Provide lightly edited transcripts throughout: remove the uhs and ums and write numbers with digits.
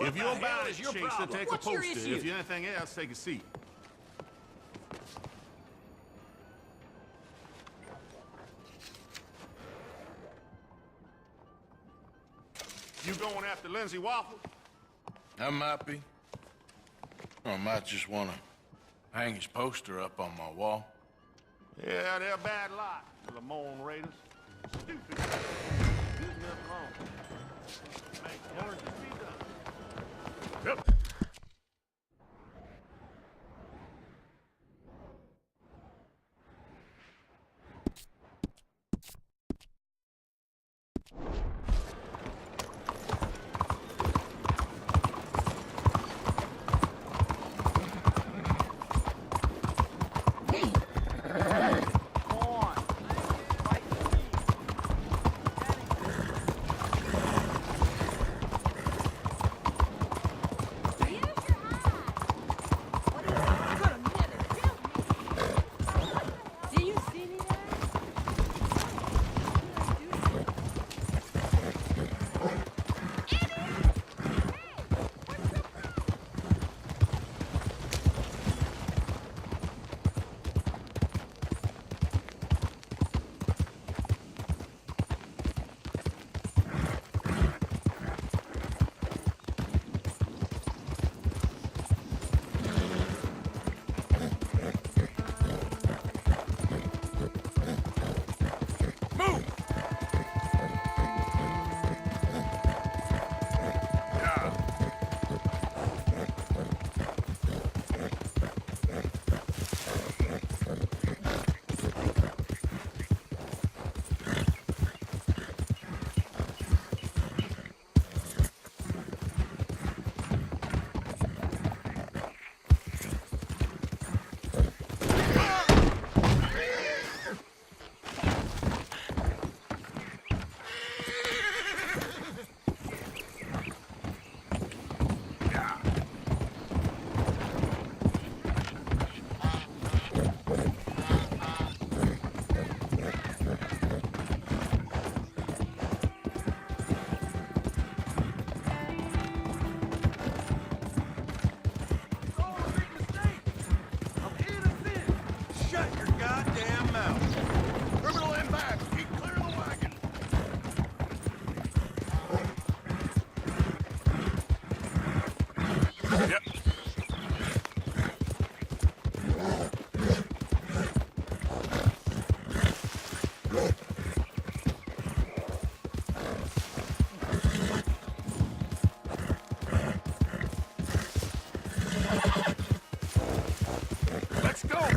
If you're about it, Chaser, take a poster. If you're anything else, take a seat. You going after Lindsay Waffle? I might be. Or I might just want to hang his poster up on my wall. Yeah, they're a bad lot, the Lamone Raiders. Stupid. Leave them alone. Make orders to be done. Yep.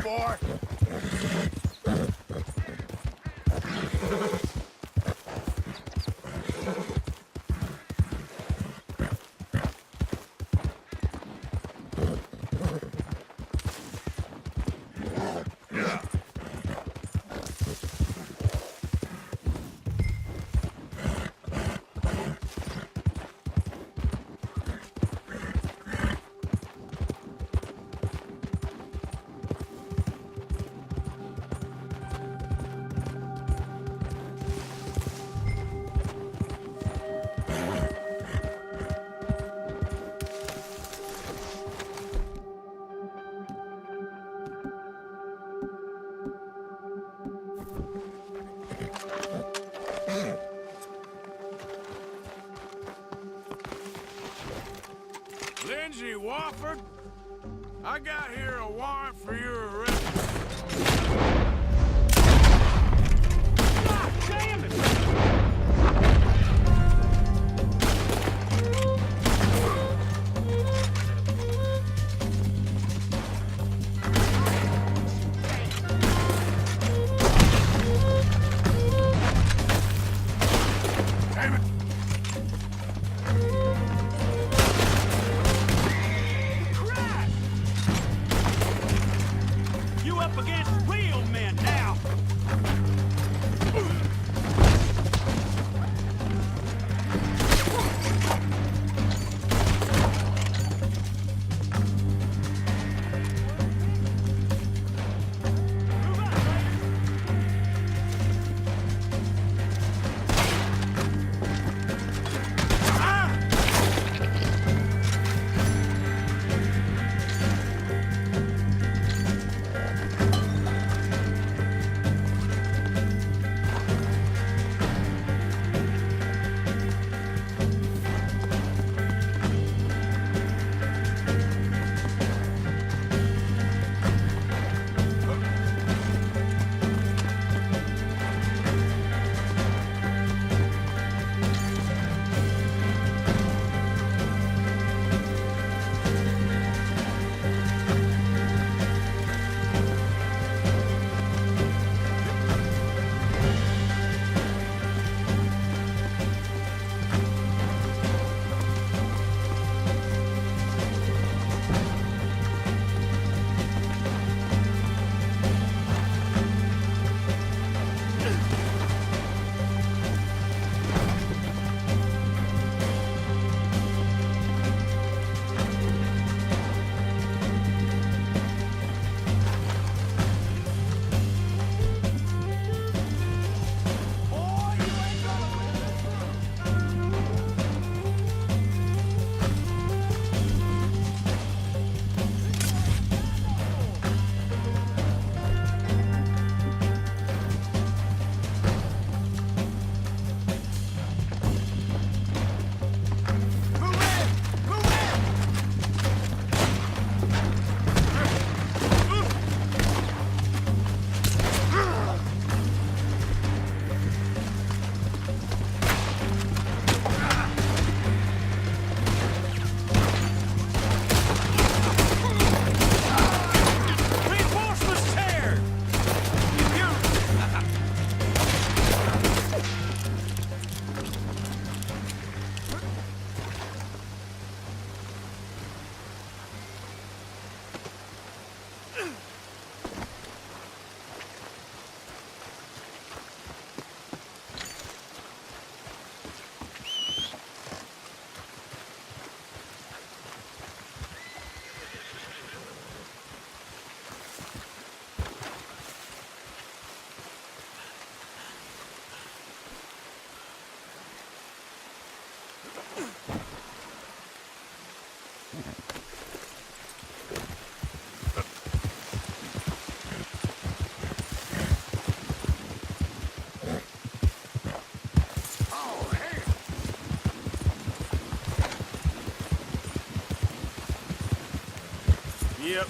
Boy. Lindsay Wofford, I got here a warrant for your arrest. God damn it! Yep.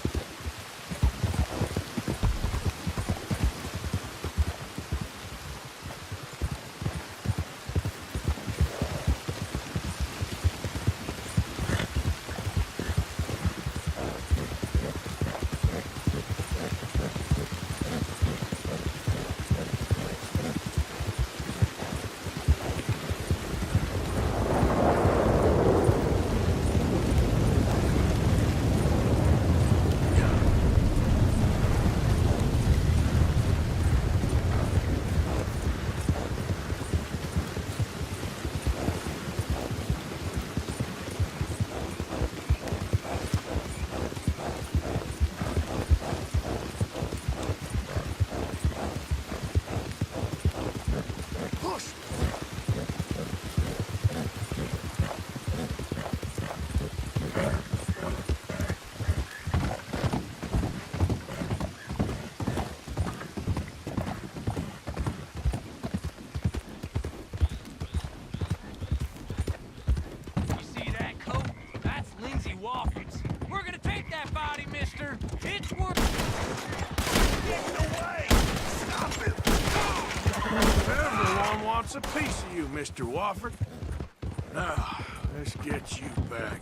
It's worth... Get away! Stop it! Everyone wants a piece of you, Mr. Wofford. Now, let's get you back.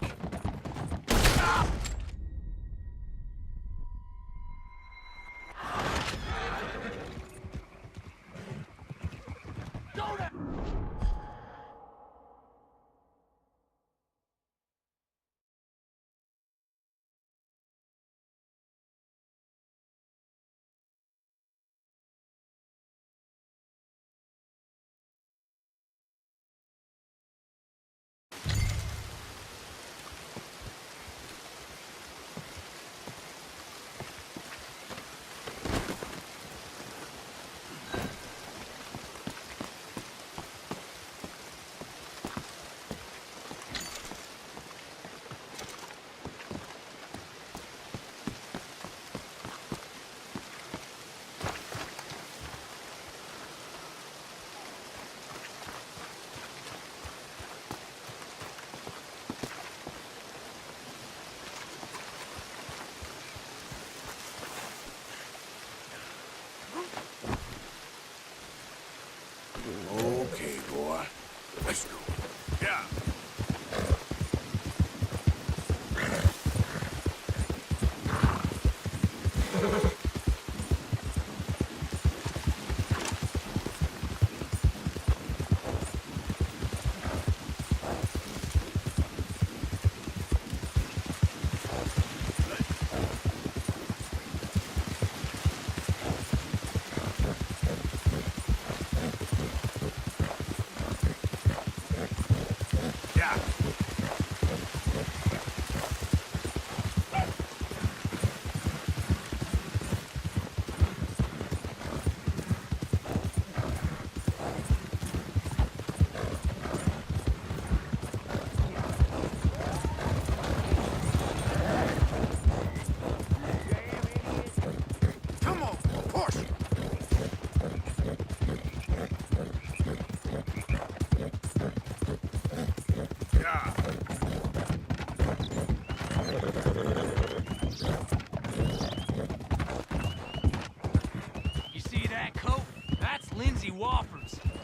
Okay, boy. Let's go. Yeah.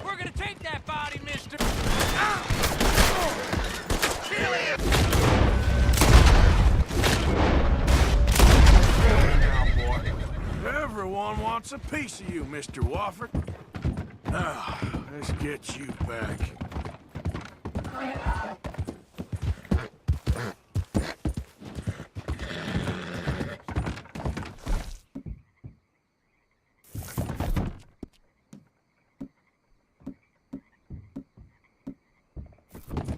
We're gonna take that body, mister! Everyone wants a piece of you, Mr. Wofford. Now, let's get you back.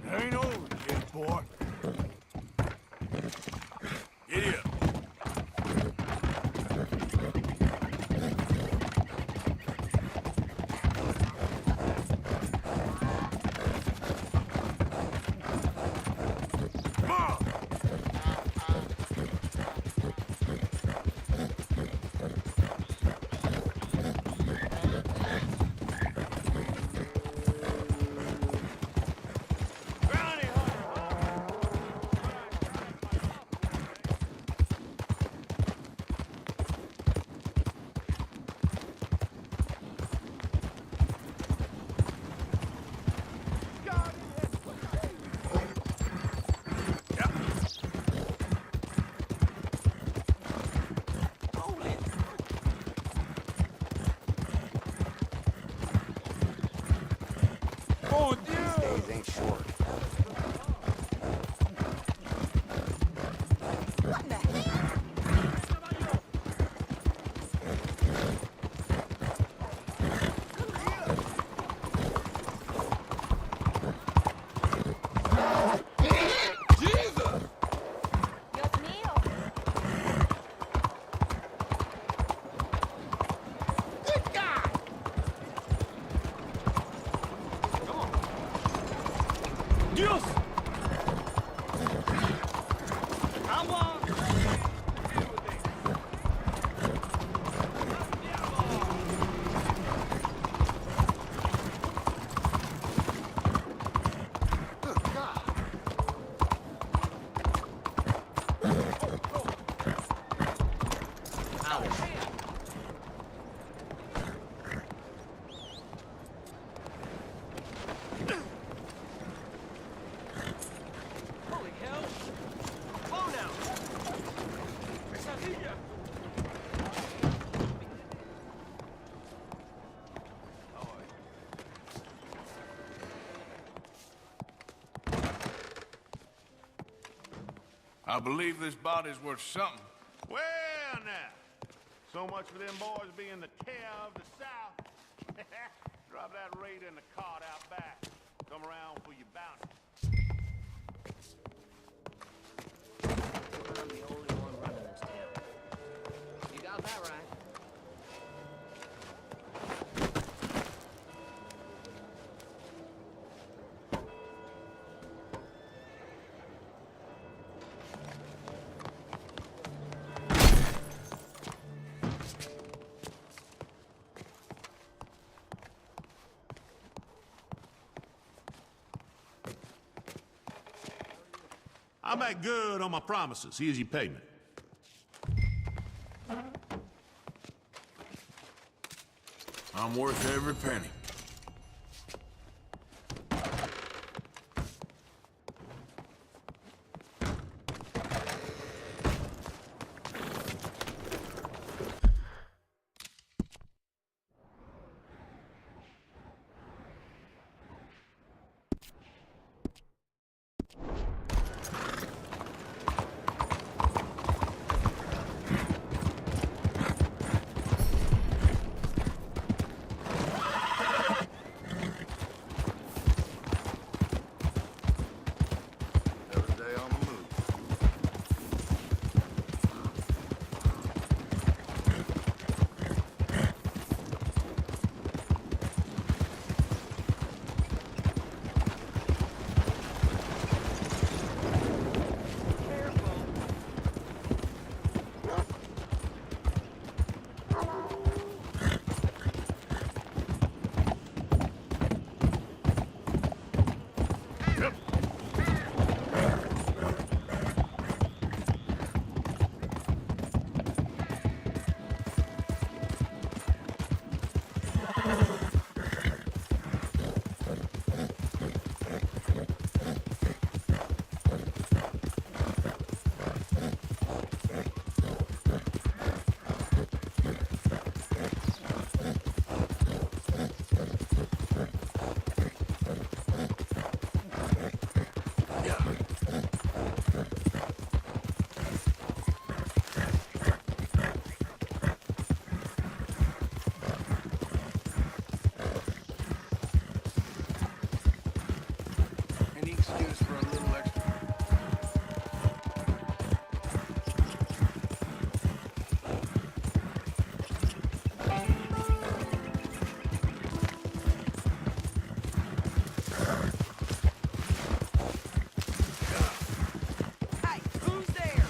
Ain't over yet, boy. Get here. Mon These Dieu! days ain't short. What in the heck? Dios mío. Good God! Dios! Agua! Good God! Holy hell! Slow now! Quesadilla! I believe this body's worth something. Well, now. So much for them boys being the care of the South. Drop that Rede in the cart out back. Come around for your bounty. I'm the only one running this town. You got that right. I make good on my promises. Here's your payment. I'm worth every penny. Every day on the move. Any excuse for a little extra? Hey, who's there?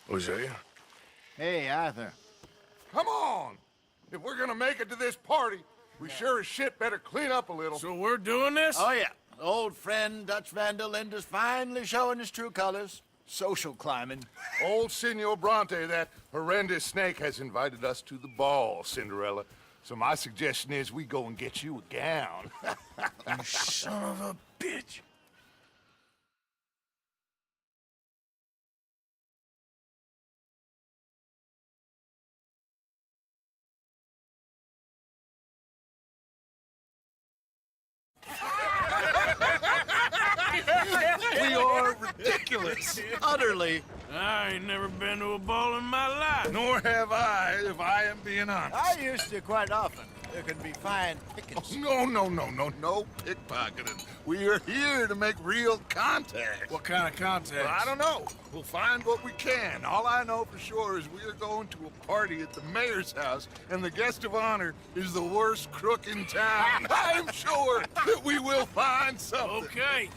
Hosea? Hey, Arthur. Come on! If we're gonna make it to this party, we sure as shit better clean up a little. So we're doing this? Oh, yeah. Old friend Dutch Van der Linde's finally showing his true colors. social climbing. Old Senor Bronte, that horrendous snake, has invited us to the ball, Cinderella. So my suggestion is we go and get you a gown. You son of a bitch. We are ridiculous. Utterly. I ain't never been to a ball in my life. Nor have I, if I am being honest. I used to quite often. There can be fine pickings. No pickpocketing. We are here to make real contact. What kind of contact? Well, I don't know. We'll find what we can. All I know for sure is we are going to a party at the mayor's house, and the guest of honor is the worst crook in town. I'm sure that we will find something. Okay.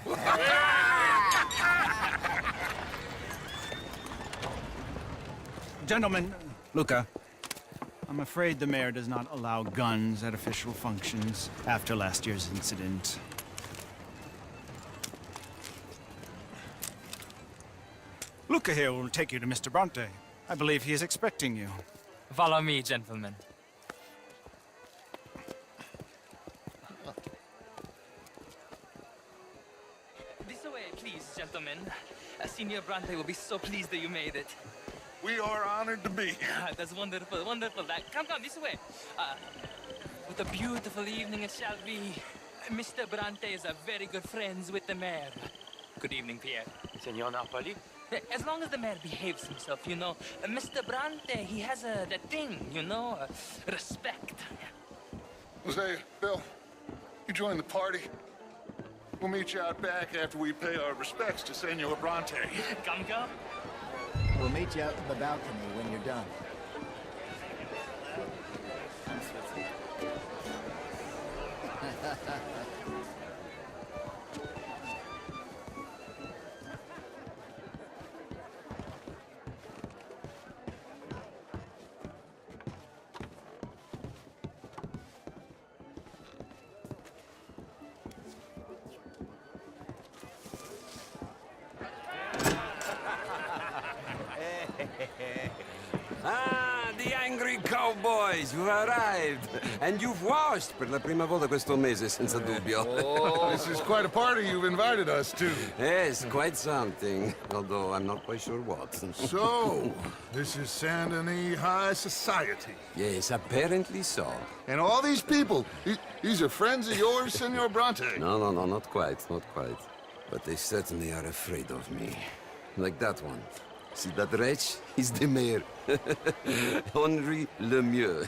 Gentlemen, Luca, I'm afraid the mayor does not allow guns at official functions after last year's incident. Luca here will take you to Mr. Bronte. I believe he is expecting you. Follow me, gentlemen. This way, please, gentlemen. Senior Bronte will be so pleased that you made it. We are honored to be here. That's wonderful, wonderful. Come, this way. What a beautiful evening it shall be. Mr. Bronte is a very good friends with the mayor. Good evening, Pierre. Senor Napoli? As long as the mayor behaves himself, you know. Mr. Bronte, he has that thing, you know, respect. Jose, Bill, you join the party. We'll meet you out back after we pay our respects to Senor Bronte. Come. We'll meet you out in the balcony when you're done. Ah, the angry cowboys, you've arrived. And you've washed per la prima volta questo mese, senza dubbio. This is quite a party you've invited us to. Yes, quite something. Although I'm not quite sure what. So, this is Saint Denis High Society. Yes, apparently so. And all these people, these are friends of yours, Senor Bronte? No, not quite, not quite. But they certainly are afraid of me. Like that one. See that wretch? He's the mayor. Henri Lemieux.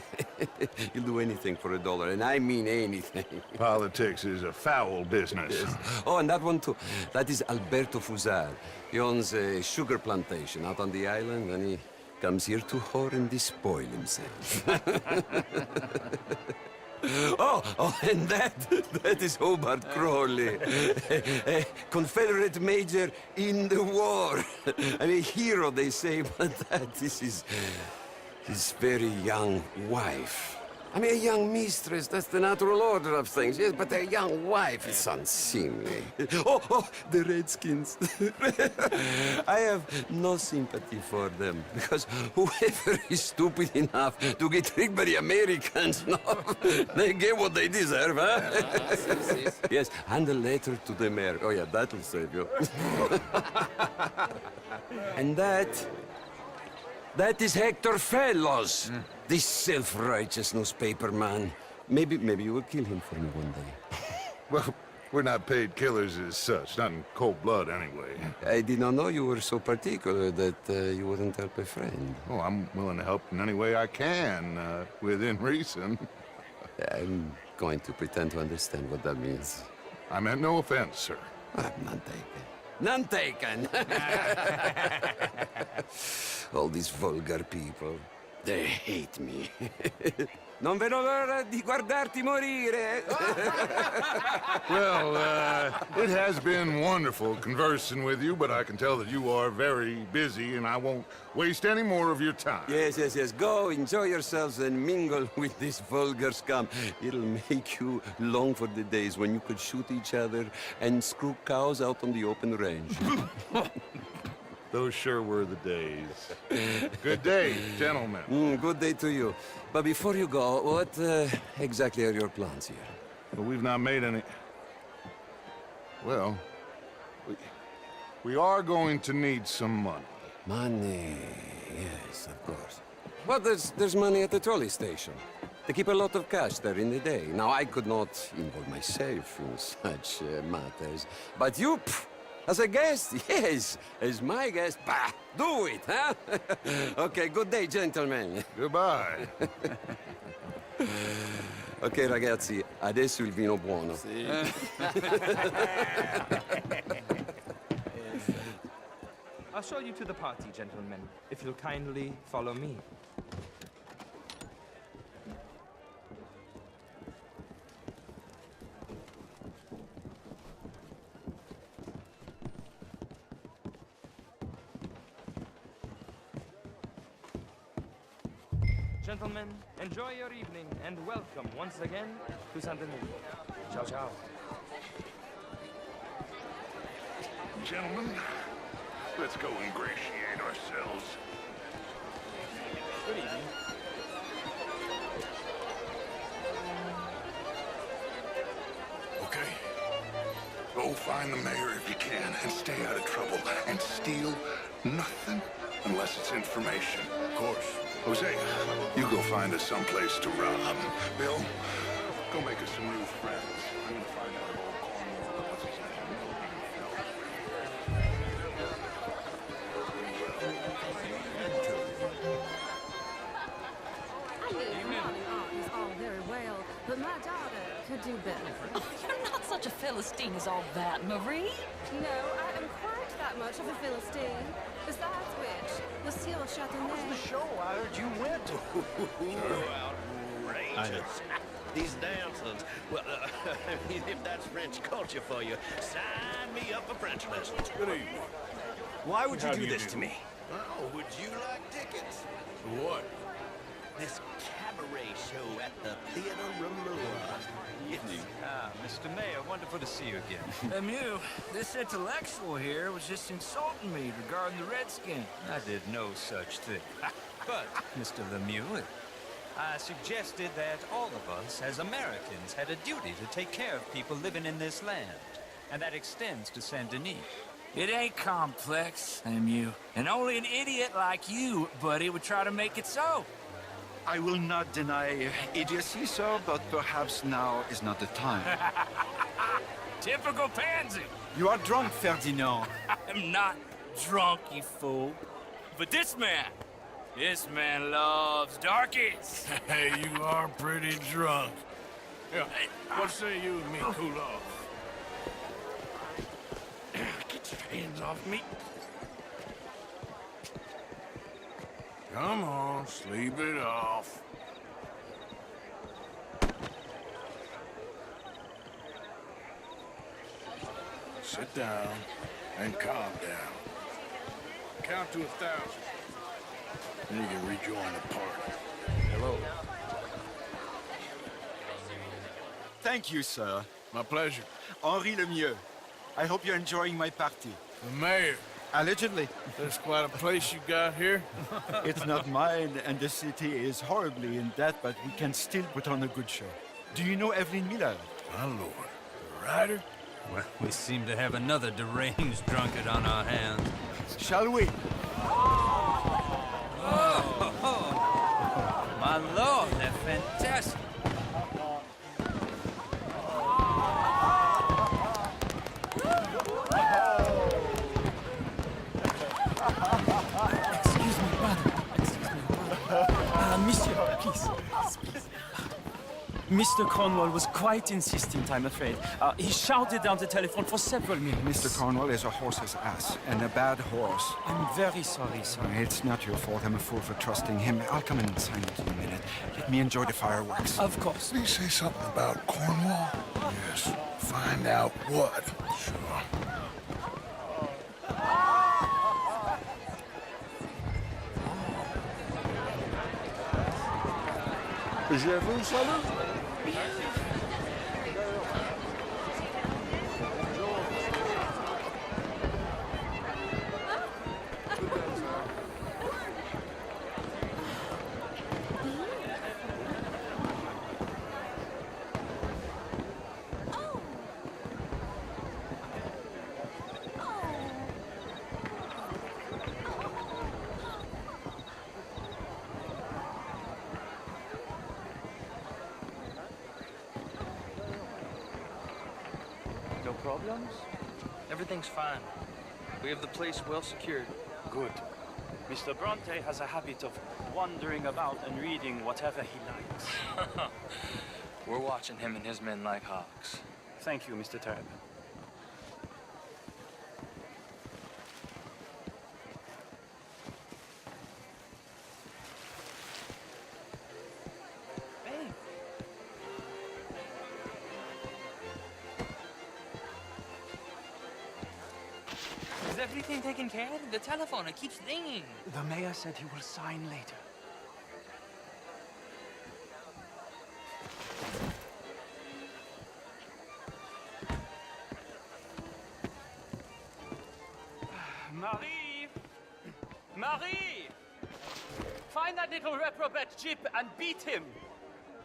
He'll do anything for $1, and I mean anything. Politics is a foul business. Yes. Oh, and that one too. That is Alberto Fusar. He owns a sugar plantation out on the island, and he comes here to whore and despoil himself. Oh, and that is Hobart Crawley, a Confederate major in the war. I mean, hero, they say, but that is his very young wife. I mean, a young mistress, that's the natural order of things, yes, but a young wife is unseemly. Oh, the Redskins. I have no sympathy for them, because whoever is stupid enough to get tricked by the Americans, no, they get what they deserve, huh? Yes, and a letter to the mayor. Oh, yeah, that'll save you. And that is Hector Fellows. This self-righteous newspaper man. Maybe you will kill him for me one day. Well, we're not paid killers as such, not in cold blood anyway. I did not know you were so particular that you wouldn't help a friend. Oh, I'm willing to help in any way I can, within reason. I'm going to pretend to understand what that means. I meant no offense, sir. None taken. None taken! All these vulgar people. They hate me. Non vedo l'ora di guardarti morire. Well, it has been wonderful conversing with you, but I can tell that you are very busy, and I won't waste any more of your time. Yes. Go, enjoy yourselves, and mingle with this vulgar scum. It'll make you long for the days when you could shoot each other and screw cows out on the open range. Those sure were the days. Good day, gentlemen. Good day to you. But before you go, what exactly are your plans here? But we've not made any... Well, we are going to need some money. Money, yes, of course. But there's money at the trolley station. They keep a lot of cash there in the day. Now, I could not involve myself in such matters. But you, as a guest, yes, as my guest, bah, do it, huh? Okay, good day, gentlemen. Goodbye. Ok, ragazzi, adesso il vino buono. I'll show you to the party, gentlemen, if you'll kindly follow me. Gentlemen, enjoy your evening and welcome once again to Saint Denis. Ciao, ciao. Gentlemen, let's go ingratiate ourselves. Good evening. Okay. Go find the mayor if you can and stay out of trouble. And steal nothing unless it's information. Of course. Jose, you go find us someplace to rob. Bill, go make us some new friends. I'm gonna find out about Cornwall. What's his name? I knew running art was all very well, but my daughter could do better. Oh, you're not such a Philistine as all that, Marie. No, I am quite that much of a Philistine. Besides which, Monsieur Chardonnay... The show I heard you went to. Outrageous. These dancers. Well, if that's French culture for you, sign me up for French lessons. Good evening. Why would you do this to me? Oh, would you like tickets? What? This cabaret show at the Theater Rouleur. Yes. Ah, Mr. Mayor, wonderful to see you again. Lemieux, this intellectual here was just insulting me regarding the Redskin. I did no such thing. But, Mr. Lemieux, I suggested that all of us, as Americans, had a duty to take care of people living in this land. And that extends to Saint-Denis. It ain't complex, Lemieux. And only an idiot like you, buddy, would try to make it so. I will not deny idiocy, sir, but perhaps now is not the time. Typical pansy. You are drunk, Ferdinand. I'm not drunk, you fool. But this man loves darkies. Hey, you are pretty drunk. Yeah, what say you and me cool off? Get your hands off me. Come on, sleep it off. Sit down and calm down. Count to 1,000. Then you can rejoin the party. Hello. Thank you, sir. My pleasure. Henri Lemieux. I hope you're enjoying my party. The mayor. Allegedly. That's quite a place you got here. It's not mine, and the city is horribly in debt, but we can still put on a good show. Do you know Evelyn Miller? My lord. The writer? Well, we seem to have another deranged drunkard on our hands. Shall we? Oh, my lord, they're fantastic. Excuse me, brother. Monsieur, please. Mr. Cornwall was quite insistent, I'm afraid. He shouted down the telephone for several minutes. Mr. Cornwall is a horse's ass, and a bad horse. I'm very sorry, sir. It's not your fault. I'm a fool for trusting him. I'll come in and sign it in a minute. Let me enjoy the fireworks. Of course. Did he say something about Cornwall? Yes. Find out what. Sure. Je vous salue. problems? Everything's fine. We have the place well secured. Good. Mr. Bronte has a habit of wandering about and reading whatever he likes. We're watching him and his men like hawks. Thank you, Mr. Torba. Is everything taken care of? The telephone, it keeps ringing. The mayor said he will sign later. Marie! Marie! Find that little reprobate Jip and beat him.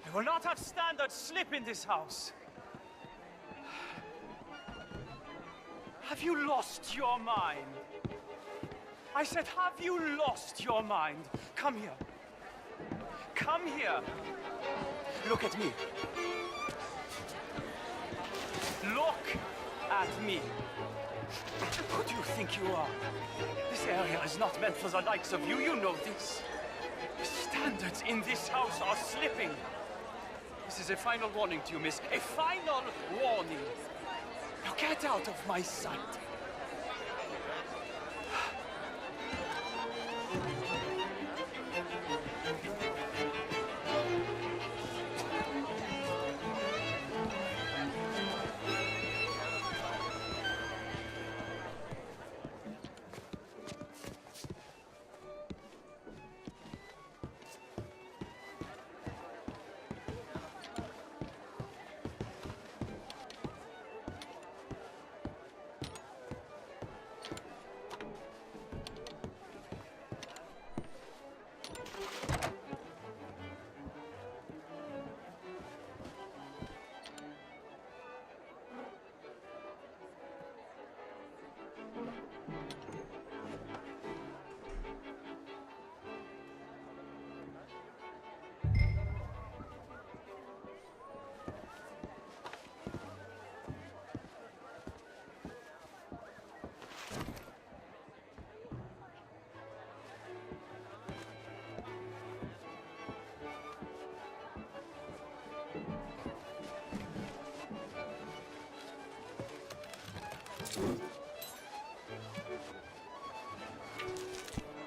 I will not have standard slip in this house. Have you lost your mind? I said, have you lost your mind? Come here. Come here. Look at me. Look at me. Who do you think you are? This area is not meant for the likes of you. You know this. The standards in this house are slipping. This is a final warning to you, miss. A final warning. Now get out of my sight.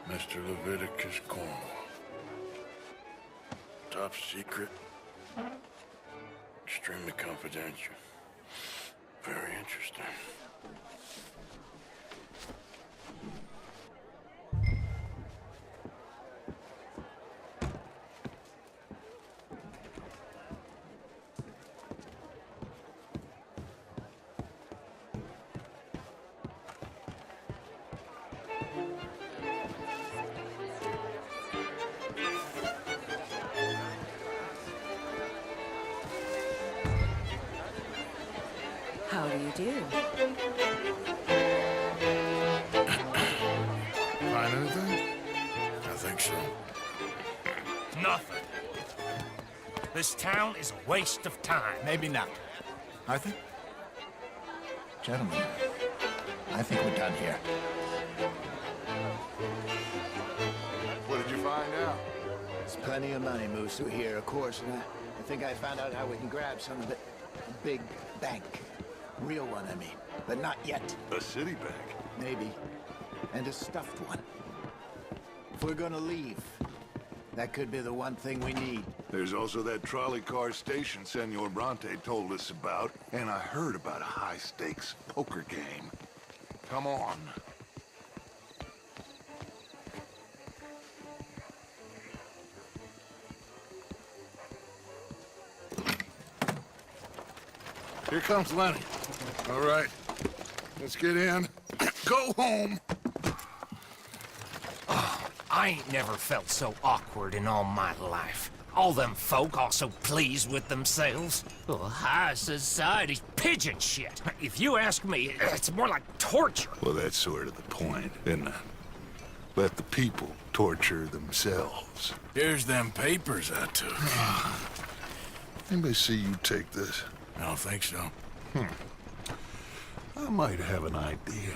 Mr. Leviticus Cornwall. Top secret. Extremely confidential. Very interesting. How do you do? Find anything? I think so. Nothing. This town is a waste of time. Maybe not. Arthur? Gentlemen, I think we're done here. What did you find out? There's plenty of money moves through here, of course, and I think I found out how we can grab some of it. A big bank. Real one, I mean. But not yet. A city bank? Maybe. And a stuffed one. If we're gonna leave, that could be the one thing we need. There's also that trolley car station Senor Bronte told us about, and I heard about a high-stakes poker game. Come on. Here comes Lenny. All right, let's get in. Go home. Oh, I ain't never felt so awkward in all my life. All them folk all so pleased with themselves. Oh, high society's pigeon shit. If you ask me, it's more like torture. Well, that's sort of the point, isn't it? Let the people torture themselves. Here's them papers I took. Anybody see you take this? I don't think so. I might have an idea.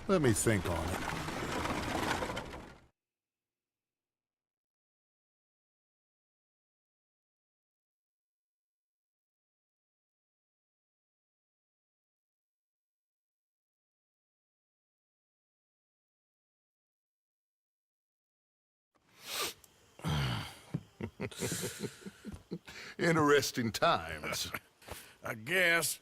Let me think on it. Interesting times. I guess.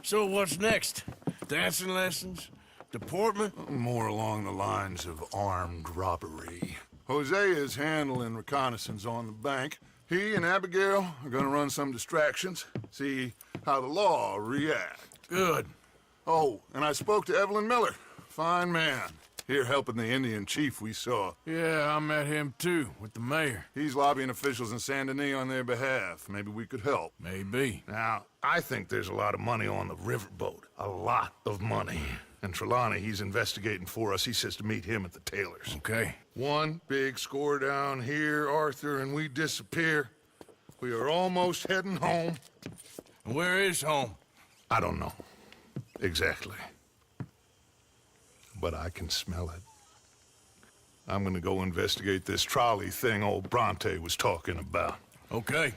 So what's next? Dancing lessons? Deportment? More along the lines of armed robbery. Hosea is handling reconnaissance on the bank. He and Abigail are gonna run some distractions, see how the law reacts. Good. Oh, and I spoke to Evelyn Miller. Fine man. Here helping the Indian chief we saw. Yeah, I met him too, with the mayor. He's lobbying officials in Saint Denis on their behalf. Maybe we could help. Maybe. Now, I think there's a lot of money on the riverboat. A lot of money. And Trelawney, he's investigating for us. He says to meet him at the Taylor's. Okay. One big score down here, Arthur, and we disappear. We are almost heading home. Where is home? I don't know. Exactly. But I can smell it. I'm gonna go investigate this trolley thing old Bronte was talking about. Okay.